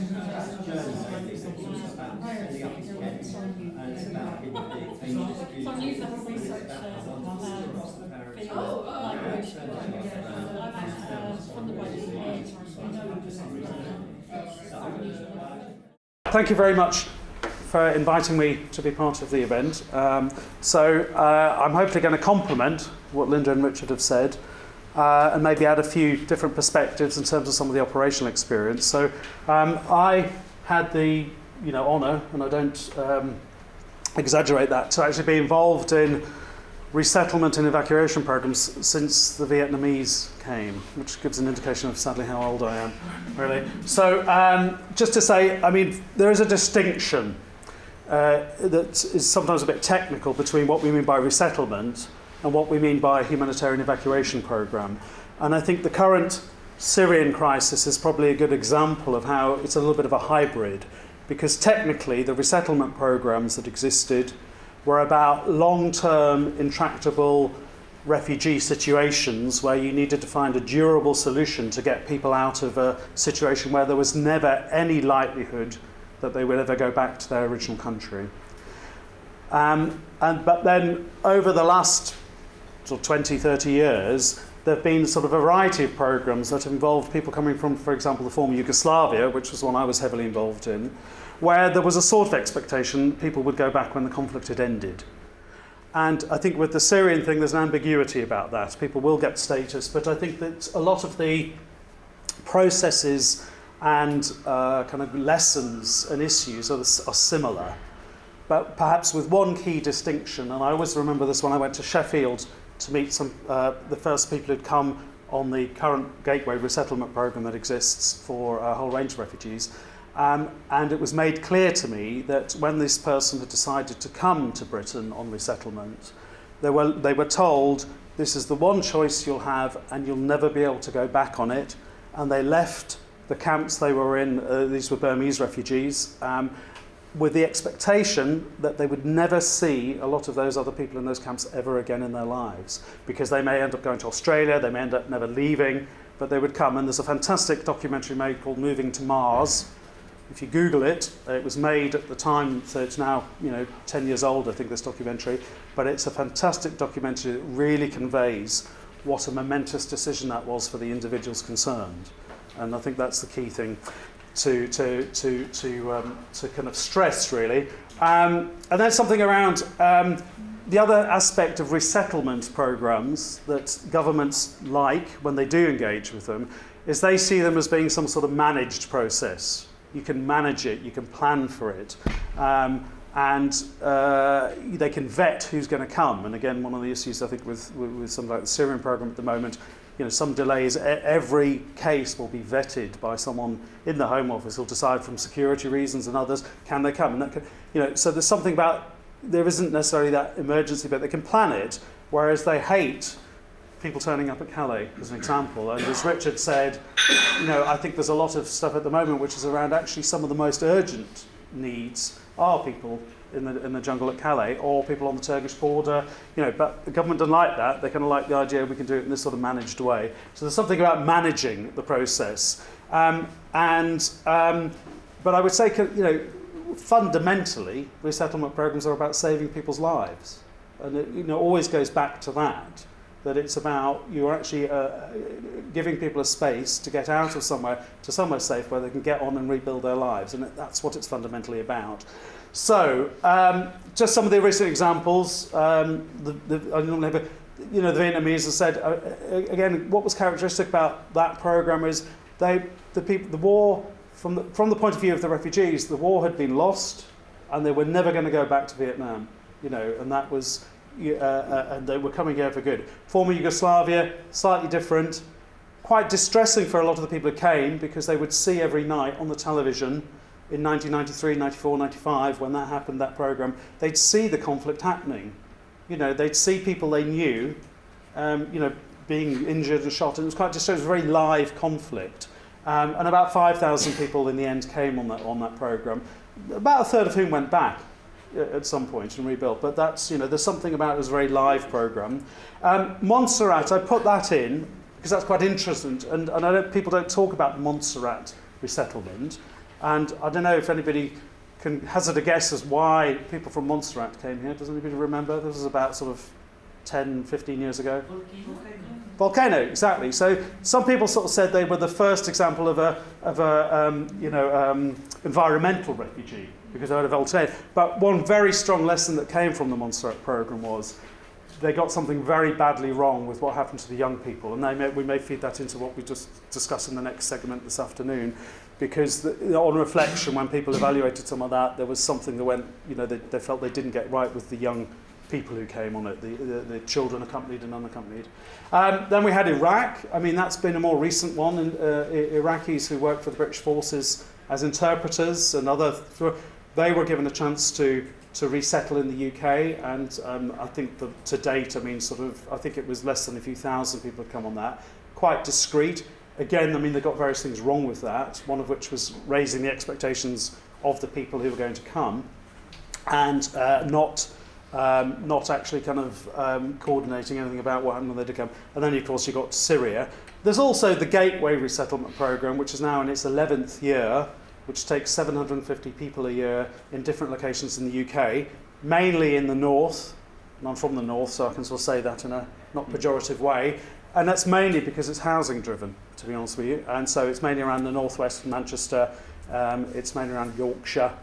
So I'm used to have research field language, I'm funded by the Thank you very much for inviting me to be part of the event. I'm hopefully going to complement what Linda and Richard have said and maybe add a few different perspectives in terms of some of the operational experience. So I had the honour, and I don't exaggerate that, to actually be involved in resettlement and evacuation programs since the Vietnamese came, which gives an indication of sadly how old I am, really. So just to say, I mean, there is a distinction that is sometimes a bit technical between what we mean by resettlement and what we mean by humanitarian evacuation program. And I think the current Syrian crisis is probably a good example of how it's a little bit of a hybrid, because technically the resettlement programs that existed were about long-term, intractable refugee situations where you needed to find a durable solution to get people out of a situation where there was never any likelihood that they would ever go back to their original country. But then over the last sort of 20, 30 years, there have been sort of a variety of programs that have involved people coming from, for example, the former Yugoslavia, which was one I was heavily involved in, where there was a sort of expectation people would go back when the conflict had ended. And I think with the Syrian thing, there's an ambiguity about that. People will get status, but I think that a lot of the processes and kind of lessons and issues are similar, but perhaps with one key distinction. And I always remember this when I went to Sheffield to meet some the first people who'd come on the current Gateway resettlement program that exists for a whole range of refugees. And it was made clear to me that when this person had decided to come to Britain on resettlement, they were told, this is the one choice you'll have and you'll never be able to go back on it. And they left the camps they were in, these were Burmese refugees, with the expectation that they would never see a lot of those other people in those camps ever again in their lives, because they may end up going to Australia, they may end up never leaving, but they would come. And there's a fantastic documentary made called Moving to Mars. If you Google it, it was made at the time, so it's now 10 years old, I think, this documentary, but it's a fantastic documentary that really conveys what a momentous decision that was for the individuals concerned. And I think that's the key thing to kind of stress, really. And then something around the other aspect of resettlement programs that governments like when they do engage with them is they see them as being some sort of managed process. You can manage it, you can plan for it, and they can vet who's going to come. And again, one of the issues I think with something like the Syrian program at the moment, some delays. Every case will be vetted by someone in the Home Office who'll decide from security reasons and others, can they come? And that can, so there's something about, there isn't necessarily that emergency, but they can plan it, whereas they hate people turning up at Calais, as an example. And as Richard said, I think there's a lot of stuff at the moment which is around actually some of the most urgent needs are people in the jungle at Calais or people on the Turkish border, but the government doesn't like that. They kind of like the idea we can do it in this sort of managed way. So there's something about managing the process. But I would say, fundamentally, resettlement programs are about saving people's lives. And it always goes back to that it's about you're actually giving people a space to get out of somewhere to somewhere safe where they can get on and rebuild their lives, and that's what it's fundamentally about. So, just some of the recent examples. I normally have the Vietnamese have said again. What was characteristic about that program is the war from the point of view of the refugees, the war had been lost, and they were never going to go back to Vietnam. And that was. And they were coming here for good. Former Yugoslavia, slightly different, quite distressing for a lot of the people who came because they would see every night on the television in 1993, 94, 95, when that happened, that program, they'd see the conflict happening. They'd see people they knew, being injured and shot, and it was quite distressing. It was a very live conflict. And about 5,000 people in the end came on that program, about a third of whom went back at some point and rebuilt, but that's, there's something about it was a very live program. Montserrat, I put that in because that's quite interesting, and people don't talk about Montserrat resettlement. And I don't know if anybody can hazard a guess as why people from Montserrat came here. Does anybody remember? This was about sort of 10, 15 years ago. Volcano, exactly. So some people sort of said they were the first example of a environmental refugee because they had a volcano. But one very strong lesson that came from the Montserrat program was they got something very badly wrong with what happened to the young people, and we may feed that into what we just discuss in the next segment this afternoon, because on reflection, when people evaluated some of that, there was something that went, they felt they didn't get right with the young people who came on it, the children accompanied and unaccompanied. Then we had Iraq. I mean, that's been a more recent one, and Iraqis who worked for the British forces as interpreters and they were given a chance to resettle in the UK, and I think that to date, I think it was less than a few thousand people had come on that. Quite discreet. Again, I mean, they got various things wrong with that, one of which was raising the expectations of the people who were going to come, and not actually kind of coordinating anything about what happened when they did come. And then, of course, you got Syria. There's also the Gateway Resettlement Programme, which is now in its 11th year, which takes 750 people a year in different locations in the UK, mainly in the north. And I'm from the north, so I can sort of say that in a not pejorative way. And that's mainly because it's housing driven, to be honest with you. And so it's mainly around the northwest of Manchester, it's mainly around Yorkshire,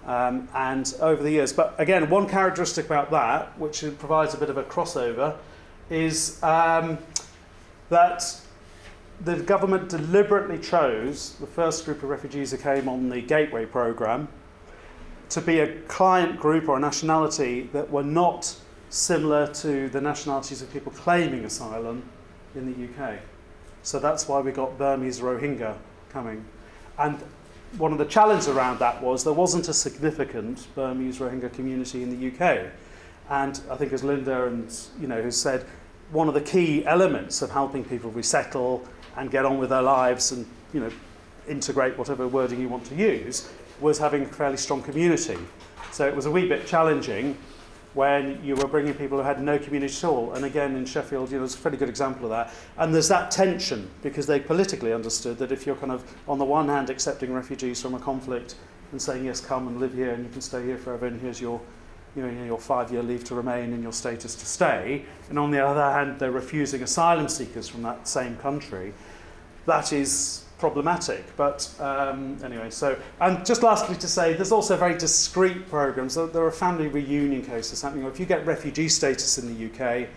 and over the years. But again, one characteristic about that, which provides a bit of a crossover, is that the government deliberately chose the first group of refugees who came on the Gateway programme to be a client group or a nationality that were not similar to the nationalities of people claiming asylum in the UK. So that's why we got Burmese Rohingya coming. And one of the challenges around that was there wasn't a significant Burmese Rohingya community in the UK. And I think as Linda has said, one of the key elements of helping people resettle and get on with their lives and integrate whatever wording you want to use was having a fairly strong community. So it was a wee bit challenging when you were bringing people who had no community at all. And again, in Sheffield, it's a fairly good example of that. And there's that tension, because they politically understood that if you're kind of, on the one hand, accepting refugees from a conflict and saying, yes, come and live here and you can stay here forever and here's your 5-year leave to remain and your status to stay, and on the other hand, they're refusing asylum seekers from that same country, that is problematic. But anyway, and just lastly to say, there's also very discrete programs. There are family reunion cases happening. If you get refugee status in the UK,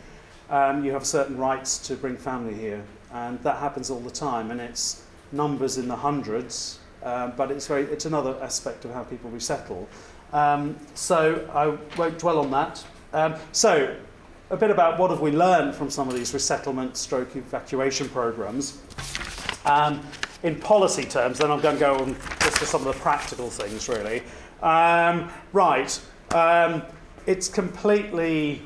you have certain rights to bring family here, and that happens all the time, and it's numbers in the hundreds, but it's another aspect of how people resettle. So I won't dwell on that. So a bit about what have we learned from some of these resettlement stroke evacuation programs. In policy terms, then I'm going to go on just to some of the practical things, really. It's completely,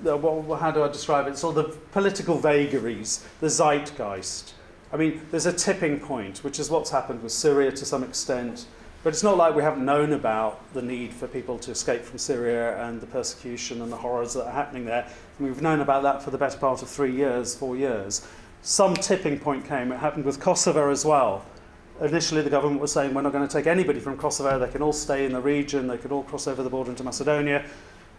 how do I describe it? Sort of political vagaries, the zeitgeist. I mean, there's a tipping point, which is what's happened with Syria to some extent. But it's not like we haven't known about the need for people to escape from Syria and the persecution and the horrors that are happening there. And we've known about that for the better part of 4 years. Some tipping point came. It happened with Kosovo as well. Initially, the government was saying, we're not going to take anybody from Kosovo. They can all stay in the region. They could all cross over the border into Macedonia.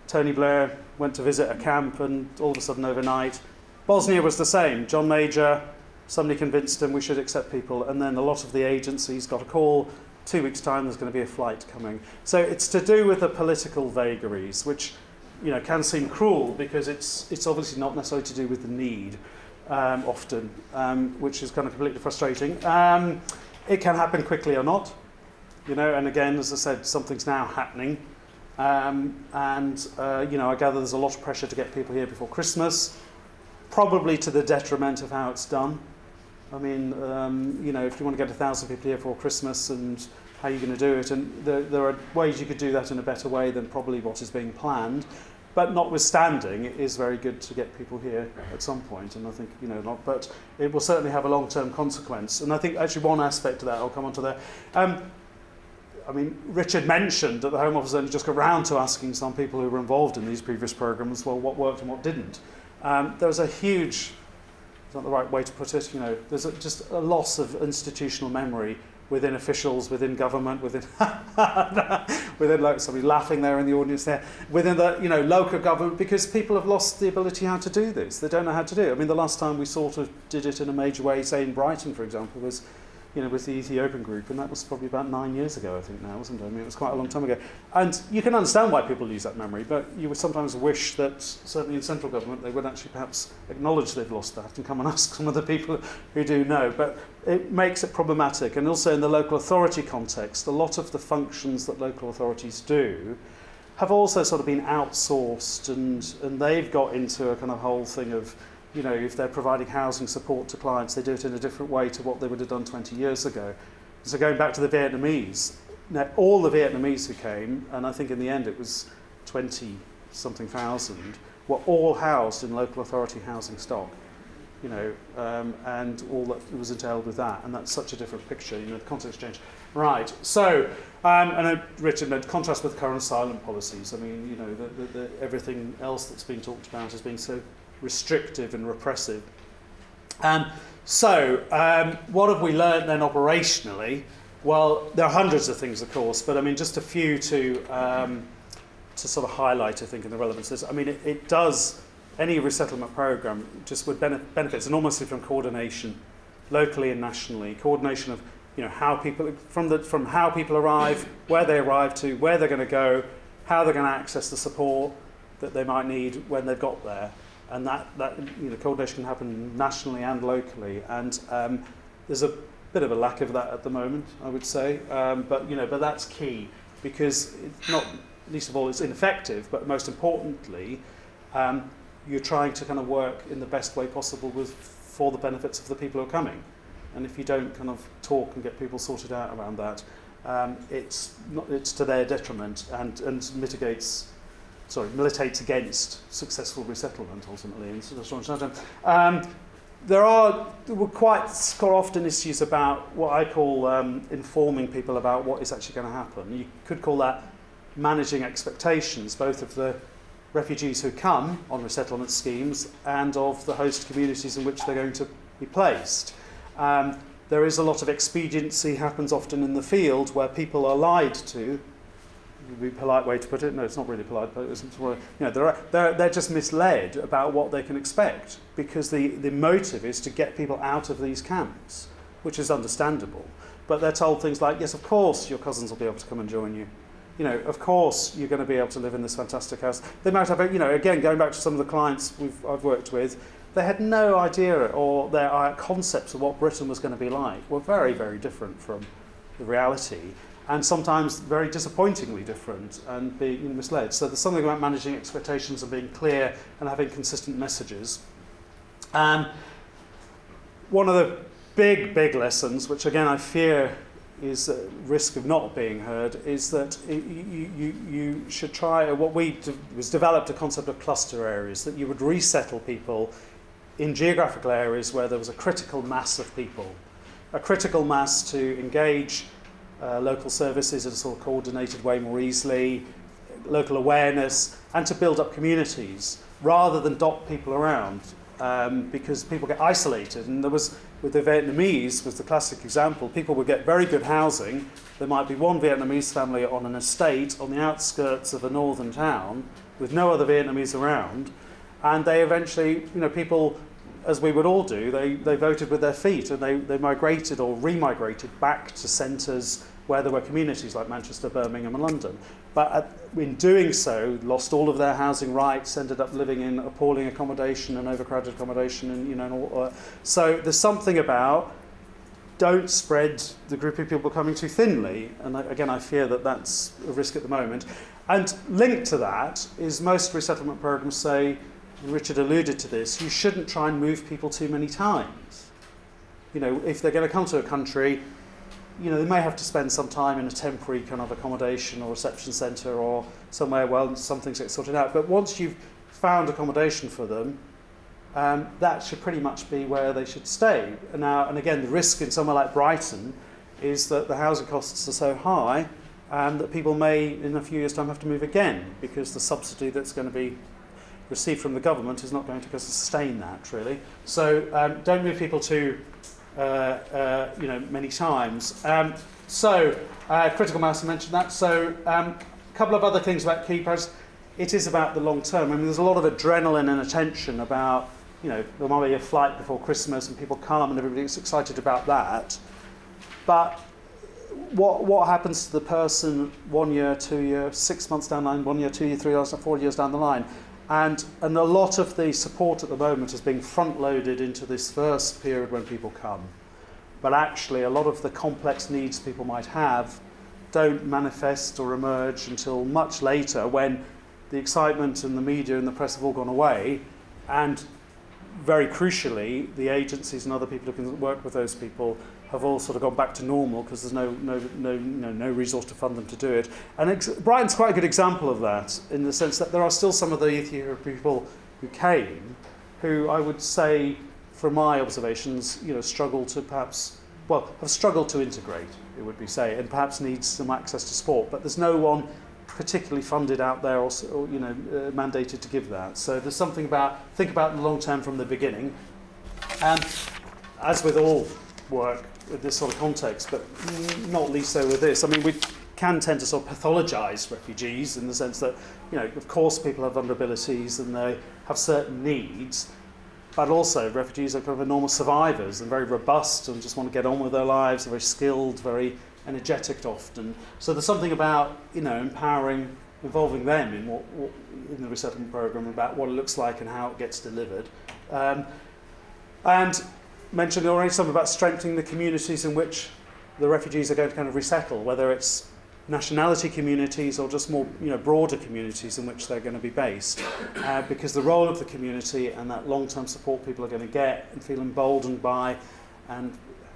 Tony Blair went to visit a camp, and all of a sudden, overnight, Bosnia was the same. John Major, somebody convinced him we should accept people. And then a lot of the agencies got a call. 2 weeks' time, there's going to be a flight coming. So it's to do with the political vagaries, which can seem cruel because it's obviously not necessarily to do with the need often, which is kind of completely frustrating. It can happen quickly or not, and again, as I said, something's now happening. I gather there's a lot of pressure to get people here before Christmas, probably to the detriment of how it's done. I mean, if you want to get 1,000 people here for Christmas, and how are you going to do it? And there are ways you could do that in a better way than probably what is being planned. But notwithstanding, it is very good to get people here at some point. And I think, but it will certainly have a long-term consequence. And I think actually one aspect of that, I'll come on to that. Richard mentioned that the Home Office only just got round to asking some people who were involved in these previous programmes, well, what worked and what didn't. There was a huge, it's not the right way to put it, there's just a loss of institutional memory within officials, within government, within within like somebody laughing there in the audience there, within the local government, because people have lost the ability how to do this. They don't know how to do it. I mean, the last time we sort of did it in a major way, say in Brighton, for example, was with the Ethiopian group, and that was probably about 9 years ago, I think now, wasn't it? I mean, it was quite a long time ago. And you can understand why people lose that memory, but you would sometimes wish that, certainly in central government, they would actually perhaps acknowledge they've lost that and come and ask some of the people who do know. But it makes it problematic. And also in the local authority context, a lot of the functions that local authorities do have also sort of been outsourced, and they've got into a kind of whole thing of, if they're providing housing support to clients, they do it in a different way to what they would have done 20 years ago. So going back to the Vietnamese, now all the Vietnamese who came, and I think in the end it was 20-something thousand, were all housed in local authority housing stock, and all that was entailed with that. And that's such a different picture, the context changed. Right, so, and Richard, contrast with current asylum policies. I mean, the everything else that's being talked about as being so restrictive and repressive. So, what have we learned then operationally? Well, there are hundreds of things, of course, but I mean, just a few to sort of highlight, I think, in the relevance of this. I mean, it does, any resettlement programme just would benefits enormously from coordination, locally and nationally, coordination of how people, from how people arrive, where they arrive to, where they're going to go, how they're going to access the support that they might need when they've got there. And that coordination can happen nationally and locally, and there's a bit of a lack of that at the moment, I would say. But that's key, because it's not, least of all, it's ineffective. But most importantly, you're trying to kind of work in the best way possible for the benefits of the people who are coming. And if you don't kind of talk and get people sorted out around that, it's to their detriment and militates against successful resettlement ultimately. There were quite often issues about what I call informing people about what is actually going to happen. You could call that managing expectations, both of the refugees who come on resettlement schemes and of the host communities in which they're going to be placed. There is a lot of expediency happens often in the field where people are lied to. Would be a polite way to put it. No, it's not really polite, but they're just misled about what they can expect, because the motive is to get people out of these camps, which is understandable. But they're told things like, yes, of course your cousins will be able to come and join you. Of course you're going to be able to live in this fantastic house. They might have, again, going back to some of the clients I've worked with, they had no idea, or their concepts of what Britain was going to be like were very, very different from the reality. And sometimes very disappointingly different, and being misled. So there's something about managing expectations and being clear and having consistent messages. One of the big lessons, which again I fear is a risk of not being heard, is that you should try, developed a concept of cluster areas, that you would resettle people in geographical areas where there was a critical mass of people, a critical mass to engage local services in a sort of coordinated way more easily, local awareness, and to build up communities rather than dot people around, because people get isolated. And there was, with the Vietnamese, was the classic example. People would get very good housing. There might be one Vietnamese family on an estate on the outskirts of a northern town with no other Vietnamese around, and they eventually, people, as we would all do, they voted with their feet, and they migrated or remigrated back to centres where there were communities like Manchester, Birmingham and London. But in doing so, lost all of their housing rights, ended up living in appalling accommodation and overcrowded accommodation, and so there's something about don't spread the group of people coming too thinly, and again I fear that that's a risk at the moment. And linked to that is most resettlement programmes say, Richard alluded to this, you shouldn't try and move people too many times. If they're going to come to a country, they may have to spend some time in a temporary kind of accommodation or reception centre or somewhere while some things get sorted out. But once you've found accommodation for them, that should pretty much be where they should stay. And again, the risk in somewhere like Brighton is that the housing costs are so high that people may, in a few years' time, have to move again, because the subsidy that's going to be received from the government is not going to sustain that, really. So don't move people too many times. Critical mass, I mentioned that. So a couple of other things about key projects. It is about the long term. I mean, there's a lot of adrenaline and attention about, there might be a flight before Christmas and people come and everybody gets excited about that. But what happens to the person 1 year, 2 years, 6 months down the line, 1 year, 2 years, 3 years, 4 years down the line? And a lot of the support at the moment is being front-loaded into this first period when people come. But actually, a lot of the complex needs people might have don't manifest or emerge until much later, when the excitement and the media and the press have all gone away, and very crucially, the agencies and other people who can work with those people have all sort of gone back to normal because there's no resource to fund them to do it. And Brighton's quite a good example of that, in the sense that there are still some of the Ethiopian people who came, who I would say, from my observations, struggle to have struggled to integrate, it would be say, and perhaps needs some access to sport. But there's no one particularly funded out there or mandated to give that. So there's something think about the long term from the beginning. And as with all work with this sort of context, but not least so with this, I mean, we can tend to sort of pathologise refugees in the sense that, of course people have vulnerabilities and they have certain needs, but also refugees are kind of enormous survivors and very robust and just want to get on with their lives, they're very skilled, very energetic often. So there's something about, empowering, involving them in what in the resettlement programme, about what it looks like and how it gets delivered. And mentioned already something about strengthening the communities in which the refugees are going to kind of resettle, whether it's nationality communities or just more broader communities in which they're going to be based, because the role of the community and that long-term support people are going to get and feel emboldened by and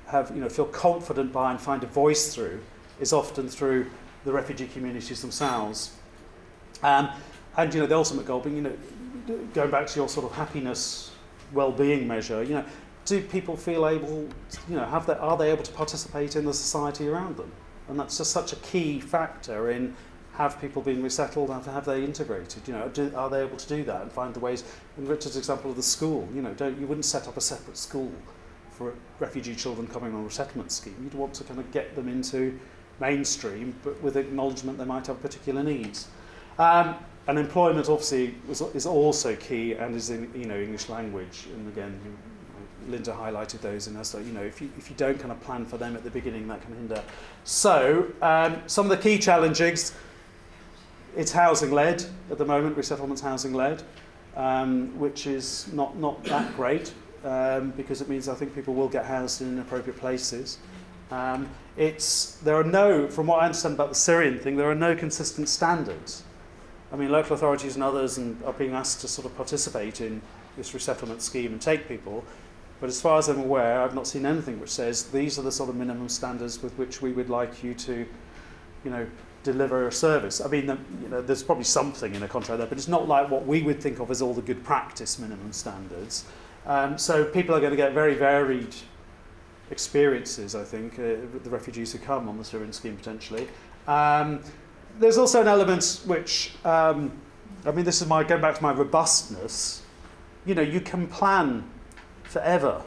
have feel confident by and find a voice through is often through the refugee communities themselves. And the ultimate goal being, going back to your sort of happiness well-being measure, do people feel able, are they able to participate in the society around them? And that's just such a key factor in have people been resettled and have they integrated? Are they able to do that and find the ways? In Richard's example of the school, you wouldn't set up a separate school for refugee children coming on a resettlement scheme. You'd want to kind of get them into mainstream, but with acknowledgement they might have particular needs. And employment obviously is also key and is in English language. And again, Linda highlighted those in her study. If you don't kind of plan for them at the beginning, that can hinder. So some of the key challenges, it's housing led at the moment. Resettlement's housing led, which is not that great because it means I think people will get housed in appropriate places. There are no, from what I understand about the Syrian thing, there are no consistent standards. I mean, local authorities and others are being asked to sort of participate in this resettlement scheme and take people. But as far as I'm aware, I've not seen anything which says these are the sort of minimum standards with which we would like you to, deliver a service. I mean, there's probably something in a contract there, but it's not like what we would think of as all the good practice minimum standards. So people are going to get very varied experiences, I think, the refugees who come on the Syrian scheme potentially. There's also an element which, this is going back to my robustness. You can plan forever.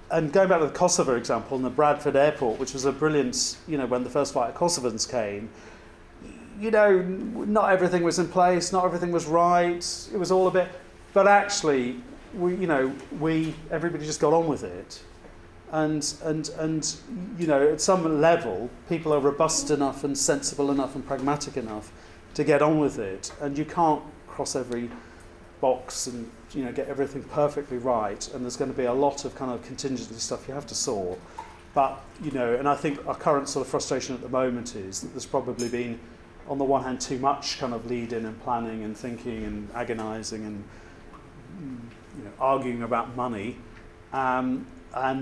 And going back to the Kosovo example and the Bradford airport, which was a brilliant, when the first flight of Kosovans came, not everything was in place, not everything was right, it was all a bit, but actually, everybody just got on with it. And at some level, people are robust enough and sensible enough and pragmatic enough to get on with it. And you can't cross every box and get everything perfectly right, and there's going to be a lot of kind of contingency stuff you have to sort. But and I think our current sort of frustration at the moment is that there's probably been, on the one hand, too much kind of lead in and planning and thinking and agonising and arguing about money, and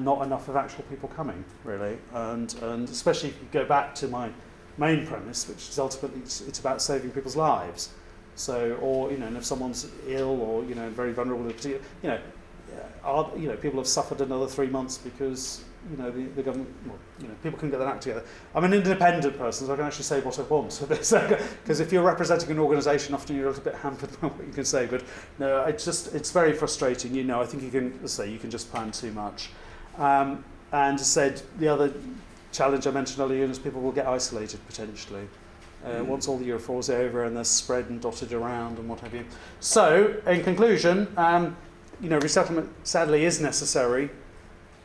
not enough of actual people coming, really. And especially if you go back to my main premise, which is ultimately it's about saving people's lives. So, or and if someone's ill or very vulnerable, people have suffered another 3 months because the government, people can get their act together. I'm an independent person, so I can actually say what I want. Because if you're representing an organisation, often you're a little bit hampered by what you can say. But no, it's very frustrating. I think you can just plan too much. And said the other challenge I mentioned earlier is people will get isolated potentially once all the year four is over and they're spread and dotted around and what have you. So, in conclusion, resettlement sadly is necessary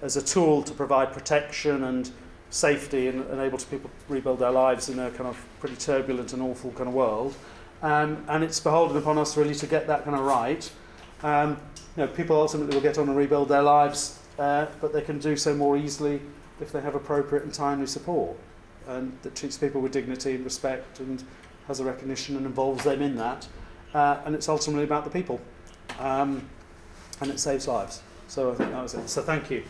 as a tool to provide protection and safety and enable people to rebuild their lives in a kind of pretty turbulent and awful kind of world. And it's beholden upon us really to get that kind of right. People ultimately will get on and rebuild their lives, but they can do so more easily if they have appropriate and timely support, and that treats people with dignity and respect and has a recognition and involves them in that. And it's ultimately about the people, and it saves lives. So I think that was it. So thank you.